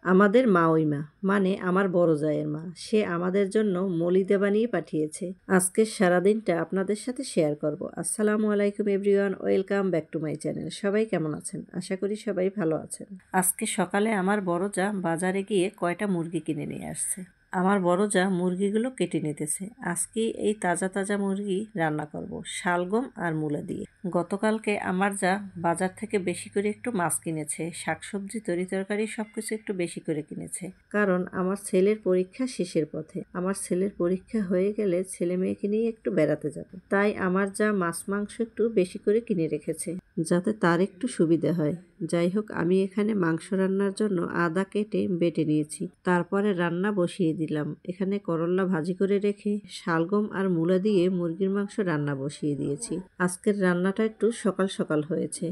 আমাদের মাওইমা মানে আমার বড় জায়ের মা, সে আমাদের জন্য মলিদা বানিয়ে পাঠিয়েছে। আজকের সারাদিনটা আপনাদের সাথে শেয়ার করব। আসসালামু আলাইকুম everyone, welcome back to my channel. সবাই কেমন আছেন? আশা করি সবাই ভালো আছেন। আজকে সকালে আমার বড় জা বাজারে গিয়ে কয়টা মুরগি কিনে নিয়ে আসছে। আমার বড় জা মুরগিগুলো কেটে নিতেছে। আজকে এই তাজা তাজা মুরগি রান্না করব শালগম আর মূলা দিয়ে। গতকালকে আমার যা বাজার থেকে বেশি করে একটু মাছ কিনেছে, শাকসবজি তরি তরকারি সবকিছু একটু বেশি করে কিনেছে, কারণ আমার ছেলের পরীক্ষা শেষের পথে। আমার ছেলের পরীক্ষা হয়ে গেলে ছেলে মেয়েকে নিয়ে একটু বেড়াতে যাব, তাই আমার যা মাছ মাংস একটু বেশি করে কিনে রেখেছে যাতে তার একটু সুবিধা হয়। যাই হোক, আমি এখানে মাংস রান্নার জন্য আদা কেটে বেটে নিয়েছি, তারপরে রান্না বসিয়ে দিলাম। এখানে করল্লা ভাজি করে রেখে শালগম আর মূলা দিয়ে মুরগির মাংস রান্না বসিয়ে দিয়েছি। আজকের রান্নাটা একটু সকাল সকাল হয়েছে।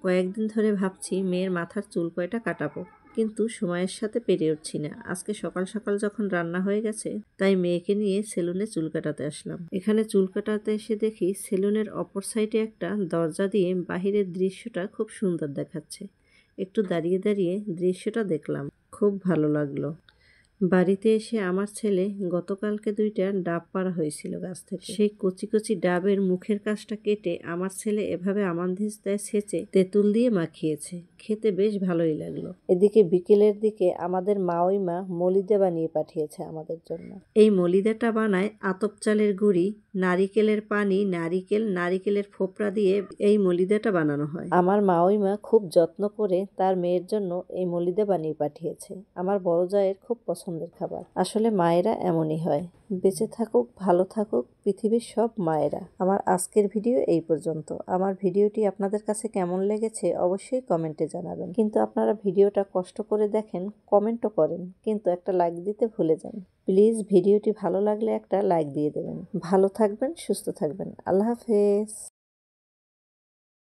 কয়েকদিন ধরে ভাবছি মেয়ের মাথার চুল কয়টা কাটাবো, কিন্তু সময়ের সাথে পেরে উঠছি না। আজকে সকাল সকাল যখন রান্না হয়ে গেছে, তাই মেয়েকে নিয়ে সেলুনে চুল কাটাতে আসলাম। এখানে চুল কাটাতে এসে দেখি সেলুনের অপর সাইডে একটা দরজা দিয়ে বাহিরের দৃশ্যটা খুব সুন্দর দেখাচ্ছে। একটু দাঁড়িয়ে দাঁড়িয়ে দৃশ্যটা দেখলাম, খুব ভালো লাগলো। বাড়িতে এসে আমার ছেলে গতকালকে 2টা ডাব পাড়া হয়েছিল গাছ থেকে। সেই কচি কচি ডাবের মুখের কাছটা কেটে আমার ছেলে এভাবে আমন্দিস্তায় ছেঁচে তেঁতুল দিয়ে মাখিয়েছে। খেতে বেশ ভালোই লাগলো। এদিকে বিকেলের দিকে আমাদের মাওইমা মলিদা বানিয়ে পাঠিয়েছে আমাদের জন্য। এই মলিদাটা বানায় আতপ চালের গুঁড়ি, নারিকেলের পানি, নারিকেলের ফোপড়া দিয়ে এই মলিদাটা বানানো হয়। আমার মাওইমা খুব যত্ন করে তার মেয়ের জন্য এই মলিদা বানিয়ে পাঠিয়েছে। আমার বড় জায়ের খুব পছন্দের খাবার। আসলে মায়েরা এমনই হয়। বেঁচে থাকুক, ভালো থাকুক পৃথিবীর সব মায়েরা। আমার আজকের ভিডিও এই পর্যন্ত। আমার ভিডিওটি আপনাদের কাছে কেমন লেগেছে অবশ্যই কমেন্টে জানাবেন। কিন্তু আপনারা ভিডিওটা কষ্ট করে দেখেন, কমেন্টও করেন, কিন্তু একটা লাইক দিতে ভুলে যান। প্লিজ ভিডিওটি ভালো লাগলে একটা লাইক দিয়ে দেবেন। ভালো থাকবেন, সুস্থ থাকবেন। আল্লাহ হাফেজ।